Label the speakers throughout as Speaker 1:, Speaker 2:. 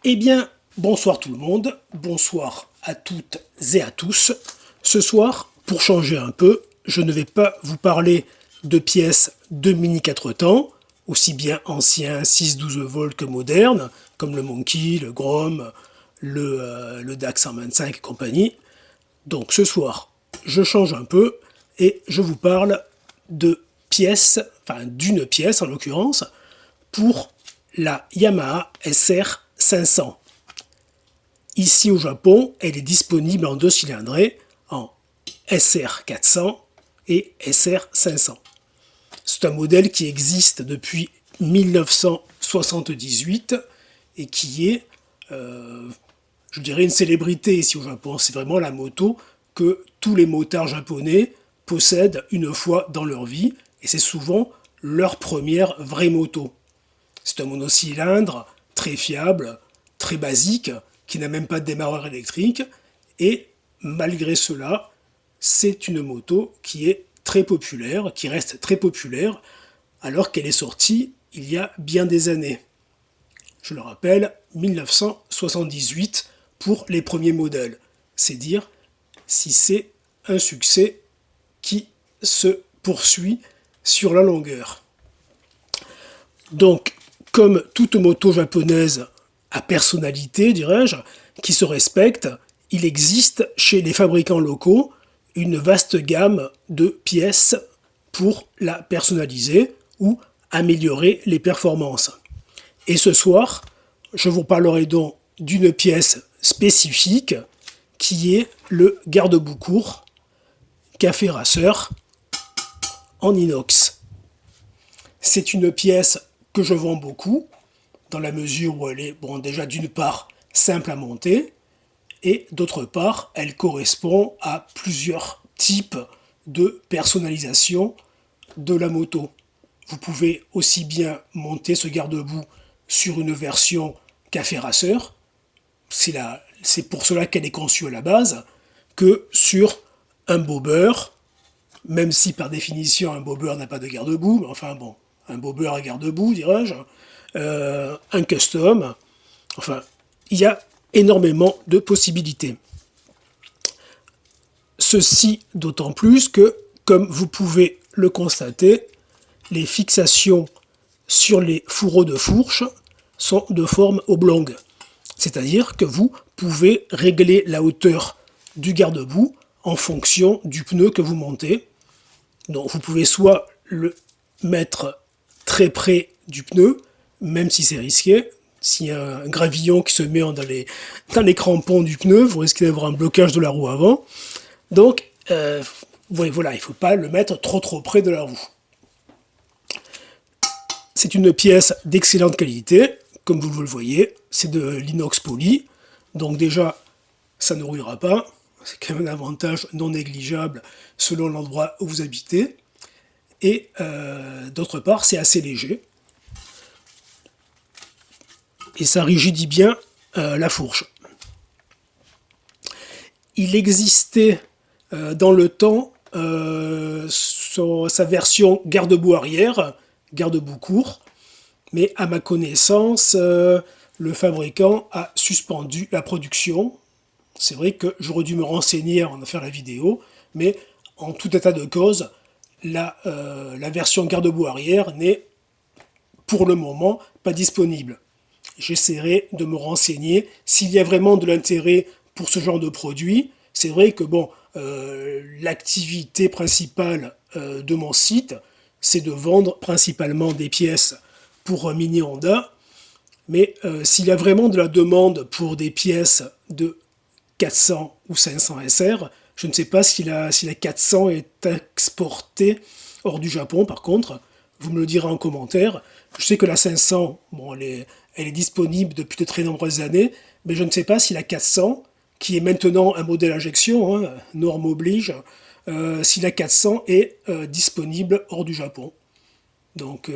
Speaker 1: Eh bien, bonsoir tout le monde, bonsoir à toutes et à tous. Ce soir, pour changer un peu, je ne vais pas vous parler de pièces de mini 4 temps, aussi bien anciens 6-12 volts que modernes, comme le Monkey, le Grom, le DAX 125 et compagnie. Donc ce soir, je change un peu et je vous parle de pièces, enfin d'une pièce en l'occurrence, pour la Yamaha SR 500. Ici au Japon, elle est disponible en deux cylindrées, en SR 400 et SR 500. C'est un modèle qui existe depuis 1978 et qui est, je dirais, une célébrité ici au Japon. C'est vraiment la moto que tous les motards japonais possèdent une fois dans leur vie et c'est souvent leur première vraie moto. C'est un monocylindre très fiable, très basique, qui n'a même pas de démarreur électrique. Et malgré cela, c'est une moto qui est très populaire, qui reste très populaire, alors qu'elle est sortie il y a bien des années. Je le rappelle, 1978 pour les premiers modèles. C'est dire si c'est un succès qui se poursuit sur la longueur. Donc, comme toute moto japonaise à personnalité, dirais-je, qui se respecte, il existe chez les fabricants locaux une vaste gamme de pièces pour la personnaliser ou améliorer les performances. Et ce soir, je vous parlerai donc d'une pièce spécifique qui est le garde-boue court Café Racer en inox. C'est une pièce que je vends beaucoup, dans la mesure où elle est, bon, déjà d'une part, simple à monter, et d'autre part, elle correspond à plusieurs types de personnalisation de la moto. Vous pouvez aussi bien monter ce garde-boue sur une version Café Racer, c'est pour cela qu'elle est conçue à la base, que sur un bobber, même si par définition un bobber n'a pas de garde-boue, mais enfin bon, un bobber à garde-boue, dirais-je, un custom, enfin, il y a énormément de possibilités. Ceci d'autant plus que, comme vous pouvez le constater, les fixations sur les fourreaux de fourche sont de forme oblongue. C'est-à-dire que vous pouvez régler la hauteur du garde-boue en fonction du pneu que vous montez. Donc vous pouvez soit le mettre très près du pneu, même si c'est risqué. S'il y a un gravillon qui se met dans les crampons du pneu, vous risquez d'avoir un blocage de la roue avant. Donc, voilà, il ne faut pas le mettre trop près de la roue. C'est une pièce d'excellente qualité, comme vous le voyez. C'est de l'inox poli. Donc déjà, ça ne rouillera pas. C'est quand même un avantage non négligeable selon l'endroit où vous habitez. Et d'autre part, c'est assez léger. Et ça rigidit bien la fourche. Il existait dans le temps sa version garde-boue arrière, garde-boue court, mais à ma connaissance, le fabricant a suspendu la production. C'est vrai que j'aurais dû me renseigner avant de faire la vidéo, mais en tout état de cause, la version garde-boue arrière n'est pour le moment pas disponible. J'essaierai de me renseigner s'il y a vraiment de l'intérêt pour ce genre de produit. C'est vrai que bon, l'activité principale de mon site, c'est de vendre principalement des pièces pour Mini Honda. Mais s'il y a vraiment de la demande pour des pièces de 400 ou 500 SR, je ne sais pas si la 400 est exportée hors du Japon par contre. Vous me le direz en commentaire. Je sais que la 500, bon, elle est disponible depuis de très nombreuses années, mais je ne sais pas si la 400, qui est maintenant un modèle injection, hein, norme oblige, si la 400 est disponible hors du Japon. Donc,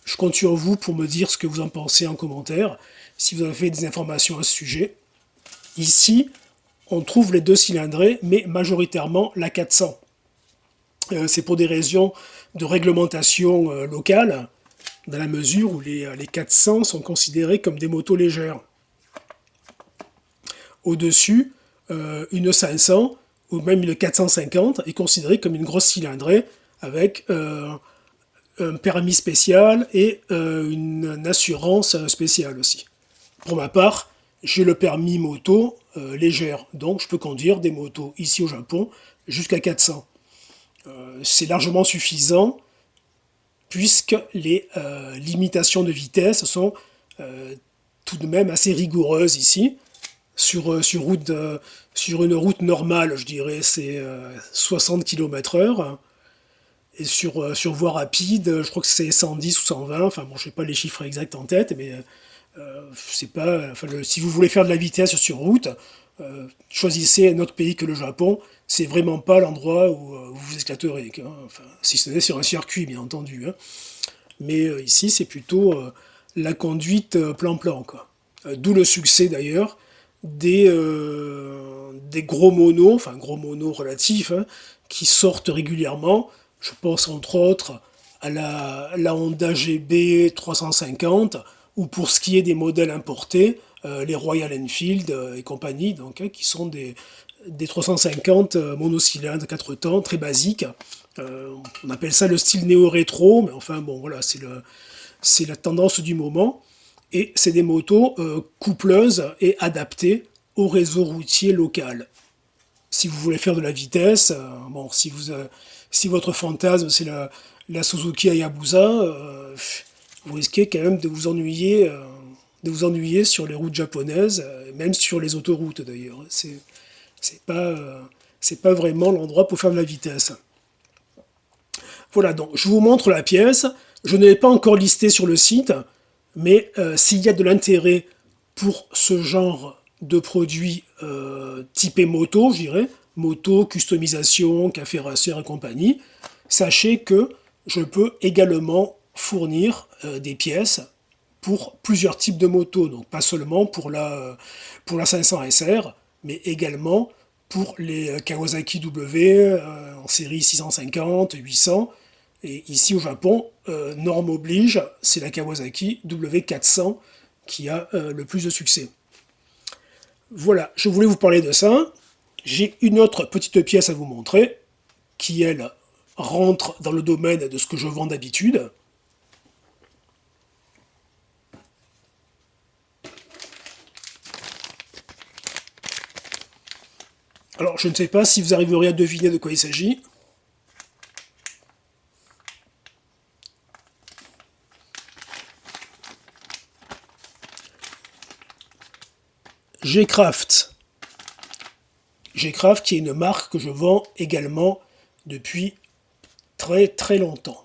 Speaker 1: je compte sur vous pour me dire ce que vous en pensez en commentaire, si vous avez des informations à ce sujet. Ici, on trouve les deux cylindrés, mais majoritairement la 400. C'est pour des raisons de réglementation locale, dans la mesure où les 400 sont considérés comme des motos légères. Au-dessus, une 500 ou même une 450 est considérée comme une grosse cylindrée avec un permis spécial et une assurance spéciale aussi. Pour ma part, j'ai le permis moto légère, donc je peux conduire des motos ici au Japon jusqu'à 400. C'est largement suffisant puisque les limitations de vitesse sont tout de même assez rigoureuses ici. Sur une route normale, je dirais, c'est 60 km/h. Et sur voie rapide, je crois que c'est 110 ou 120. Enfin bon, je n'ai pas les chiffres exacts en tête, mais c'est pas. Enfin, si vous voulez faire de la vitesse sur route, choisissez un autre pays que le Japon. C'est vraiment pas l'endroit où vous vous éclaterez, hein. Enfin, si ce n'est sur un circuit, bien entendu, hein. Mais ici, c'est plutôt la conduite plan-plan, quoi. D'où le succès d'ailleurs des gros monos, enfin gros monos relatifs, hein, qui sortent régulièrement. Je pense entre autres à la Honda GB 350, ou pour ce qui est des modèles importés, les Royal Enfield et compagnie, donc, hein, qui sont des 350 monocylindres 4 temps, très basiques. On appelle ça le style néo-rétro, mais enfin bon, voilà, c'est la tendance du moment. Et c'est des motos coupleuses et adaptées au réseau routier local. Si vous voulez faire de la vitesse, bon, si votre fantasme c'est la Suzuki Hayabusa, vous risquez quand même de vous ennuyer sur les routes japonaises, même sur les autoroutes d'ailleurs. C'est pas vraiment l'endroit pour faire de la vitesse. Voilà, donc je vous montre la pièce. Je ne l'ai pas encore listée sur le site, mais s'il y a de l'intérêt pour ce genre de produits typés moto, je dirais, moto, customisation, café racer et compagnie, sachez que je peux également fournir des pièces pour plusieurs types de motos, donc pas seulement pour la 500 SR, mais également pour les Kawasaki W en série 650, 800, et ici au Japon, norme oblige, c'est la Kawasaki W400 qui a le plus de succès. Voilà, je voulais vous parler de ça. J'ai une autre petite pièce à vous montrer, qui elle rentre dans le domaine de ce que je vends d'habitude. Alors, je ne sais pas si vous arriverez à deviner de quoi il s'agit. G-Craft. G-Craft qui est une marque que je vends également depuis très très longtemps.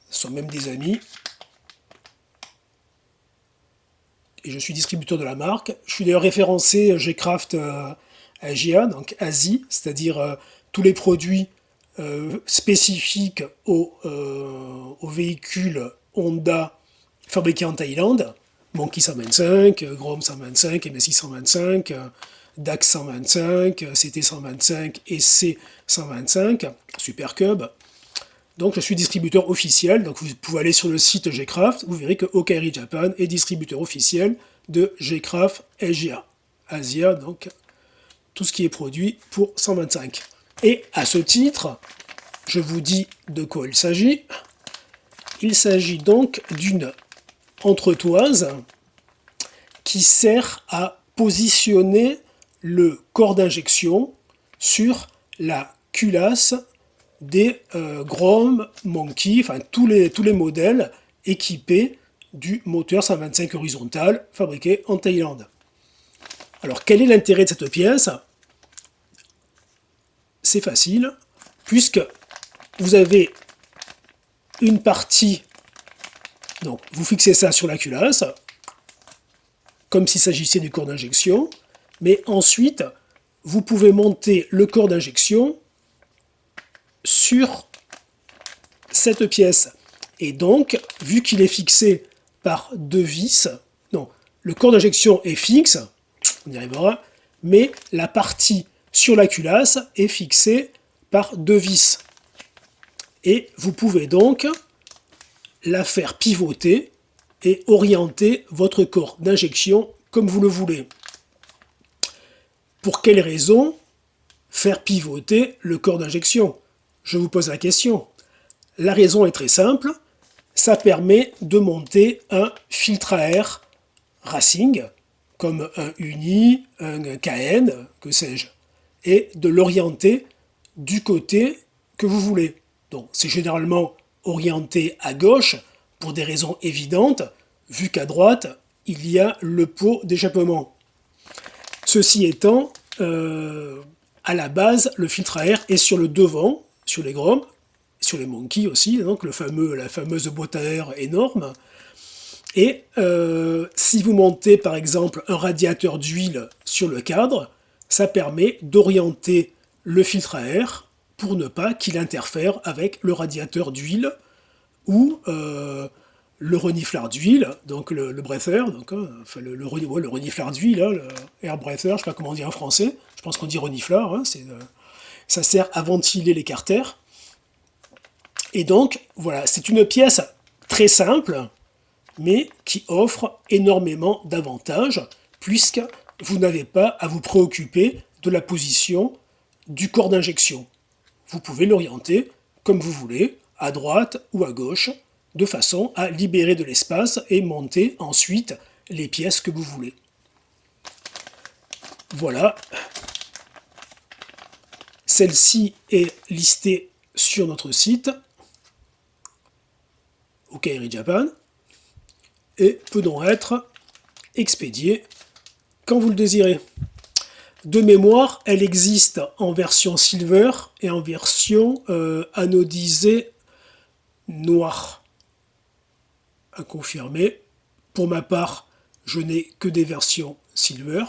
Speaker 1: Ce sont même des amis. Et je suis distributeur de la marque. Je suis d'ailleurs référencé G-Craft Asia, donc Asie, c'est-à-dire tous les produits spécifiques aux véhicules Honda fabriqués en Thaïlande. Monkey 125, Grom 125, MSI 125, DAX 125, CT 125 et C 125, Super Cub. Donc je suis distributeur officiel, donc vous pouvez aller sur le site G-Craft, vous verrez que Okairi Japan est distributeur officiel de G-Craft Asia. Asia, donc tout ce qui est produit pour 125. Et à ce titre, je vous dis de quoi il s'agit. Il s'agit donc d'une entretoise qui sert à positionner le corps d'injection sur la culasse des Grom, Monkey, enfin tous les modèles équipés du moteur 125 horizontal fabriqué en Thaïlande. Alors quel est l'intérêt de cette pièce? C'est facile, puisque vous avez une partie, donc vous fixez ça sur la culasse, comme s'il s'agissait du corps d'injection, mais ensuite vous pouvez monter le corps d'injection sur cette pièce. Et donc, vu qu'il est fixé par deux vis, non, le corps d'injection est fixe, on y arrivera, mais la partie sur la culasse est fixée par deux vis. Et vous pouvez donc la faire pivoter et orienter votre corps d'injection comme vous le voulez. pour quelles raisons faire pivoter le corps d'injection? Je vous pose la question. La raison est très simple, ça permet de monter un filtre à air Racing, comme un Uni, un KN, que sais-je, et de l'orienter du côté que vous voulez. Donc c'est généralement orienté à gauche pour des raisons évidentes, vu qu'à droite, il y a le pot d'échappement. Ceci étant, à la base, le filtre à air est sur le devant, sur les Grom, sur les Monkey aussi, donc la fameuse boîte à air énorme. Et si vous montez par exemple un radiateur d'huile sur le cadre, ça permet d'orienter le filtre à air pour ne pas qu'il interfère avec le radiateur d'huile ou le reniflard d'huile, donc le breather, donc, enfin, le reniflard d'huile, hein, le air breather, je ne sais pas comment on dit en français, je pense qu'on dit reniflard, hein, ça sert à ventiler les carters. Et donc, voilà, c'est une pièce très simple, mais qui offre énormément d'avantages, puisque vous n'avez pas à vous préoccuper de la position du corps d'injection. Vous pouvez l'orienter comme vous voulez, à droite ou à gauche, de façon à libérer de l'espace et monter ensuite les pièces que vous voulez. Voilà. Celle-ci est listée sur notre site, au Kairi Japan, et peut donc être expédiée quand vous le désirez. De mémoire, elle existe en version silver et en version anodisée noire. À confirmer. Pour ma part, je n'ai que des versions silver,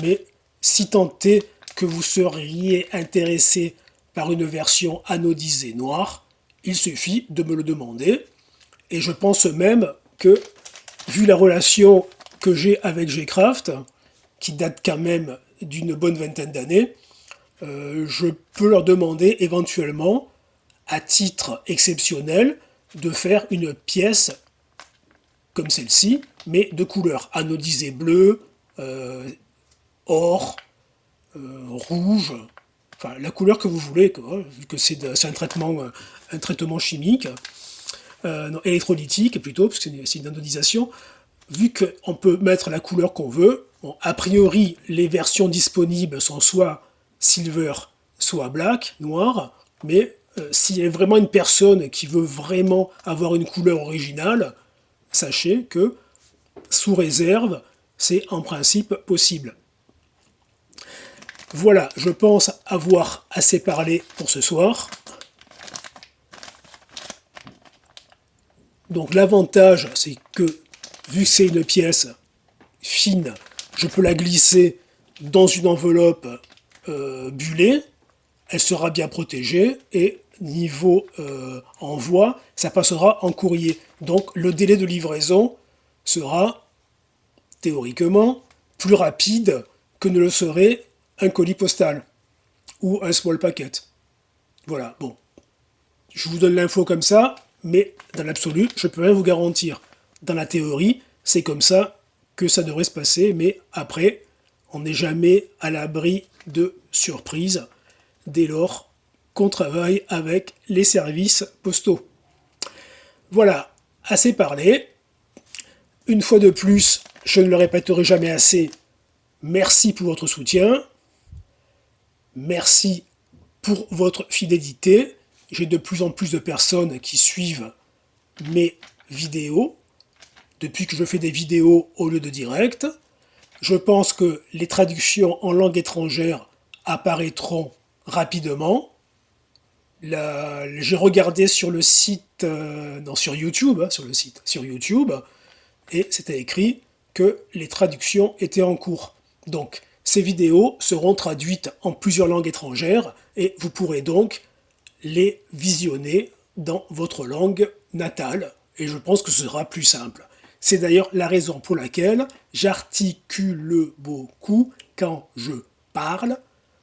Speaker 1: mais si tant est que vous seriez intéressé par une version anodisée noire, il suffit de me le demander, et je pense même que, vu la relation que j'ai avec Gcraft, qui date quand même d'une bonne vingtaine d'années, je peux leur demander éventuellement, à titre exceptionnel, de faire une pièce comme celle-ci, mais de couleur anodisée bleu, or, rouge, enfin la couleur que vous voulez, quoi, vu que c'est un traitement chimique, non, électrolytique plutôt, parce que c'est une anodisation, vu qu'on peut mettre la couleur qu'on veut, bon, a priori les versions disponibles sont soit silver, soit black, noir, mais s'il y a vraiment une personne qui veut vraiment avoir une couleur originale, sachez que, sous réserve, c'est en principe possible. Voilà, je pense avoir assez parlé pour ce soir. Donc l'avantage, c'est que, vu que c'est une pièce fine, je peux la glisser dans une enveloppe bullée, elle sera bien protégée, et niveau envoi, ça passera en courrier. Donc le délai de livraison sera, théoriquement, plus rapide que ne le serait un colis postal ou un small packet. Voilà, bon. Je vous donne l'info comme ça, mais dans l'absolu, je ne peux rien vous garantir. Dans la théorie, c'est comme ça que ça devrait se passer, mais après, on n'est jamais à l'abri de surprises dès lors qu'on travaille avec les services postaux. Voilà, assez parlé. Une fois de plus, je ne le répéterai jamais assez, merci pour votre soutien, merci pour votre fidélité. J'ai de plus en plus de personnes qui suivent mes vidéos, depuis que je fais des vidéos au lieu de direct. Je pense que les traductions en langue étrangère apparaîtront rapidement. J'ai regardé sur le site, sur YouTube, sur YouTube, et c'était écrit que les traductions étaient en cours. Donc, ces vidéos seront traduites en plusieurs langues étrangères, et vous pourrez donc les visionner dans votre langue natale, et je pense que ce sera plus simple. C'est d'ailleurs la raison pour laquelle j'articule beaucoup quand je parle,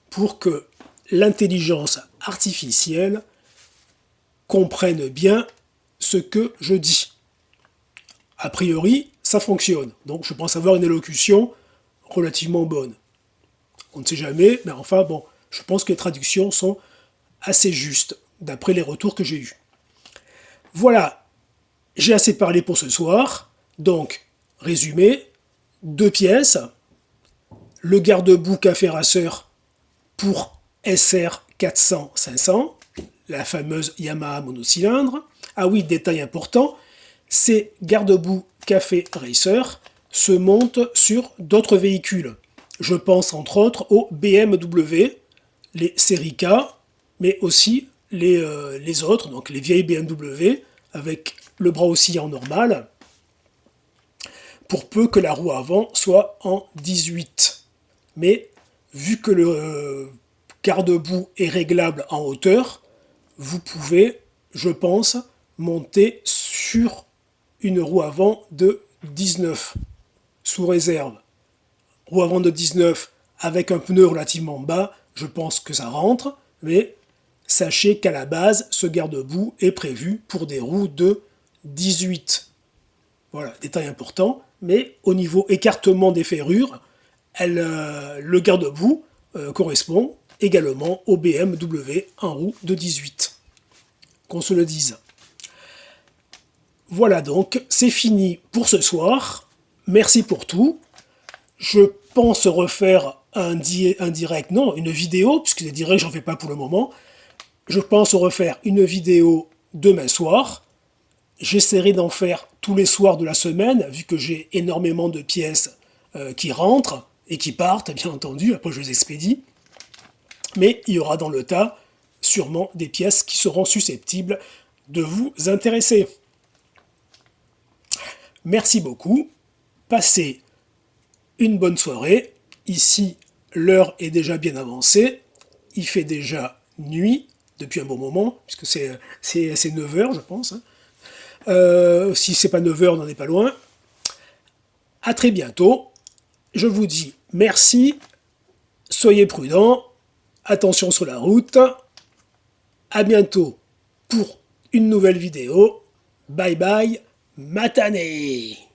Speaker 1: pour que l'intelligence artificielle comprenne bien ce que je dis. A priori, ça fonctionne, donc je pense avoir une élocution relativement bonne. On ne sait jamais, mais enfin bon, je pense que les traductions sont assez justes, d'après les retours que j'ai eus. Voilà, j'ai assez parlé pour ce soir. Donc, résumé, 2 pièces, le garde-boue café rasseur pour SR 400-500, la fameuse Yamaha monocylindre. Ah oui, détail important, ces garde-boue café racer se montent sur d'autres véhicules. Je pense entre autres aux BMW, les séries K, mais aussi les autres, donc les vieilles BMW, avec le bras oscillant normal, pour peu que la roue avant soit en 18. Mais vu que le garde-boue est réglable en hauteur, vous pouvez, je pense, monter sur une roue avant de 19, sous réserve. Roue avant de 19 avec un pneu relativement bas, je pense que ça rentre, mais sachez qu'à la base, ce garde-boue est prévu pour des roues de 18. Voilà, détail important, mais au niveau écartement des ferrures, le garde-boue correspond également au BMW en roue de 18. Qu'on se le dise. Voilà donc, c'est fini pour ce soir. Merci pour tout. Je pense refaire un direct, non, une vidéo, puisque les directs, j'en fais pas pour le moment. Je pense refaire une vidéo demain soir. J'essaierai d'en faire tous les soirs de la semaine, vu que j'ai énormément de pièces qui rentrent et qui partent, bien entendu, après je les expédie. Mais il y aura dans le tas sûrement des pièces qui seront susceptibles de vous intéresser. Merci beaucoup, passez une bonne soirée. Ici, l'heure est déjà bien avancée, il fait déjà nuit depuis un bon moment, puisque c'est 9 h, je pense. Si c'est pas 9 h, on n'en est pas loin. À très bientôt. Je vous dis merci, soyez prudents, attention sur la route. À bientôt pour une nouvelle vidéo. Bye bye, matane!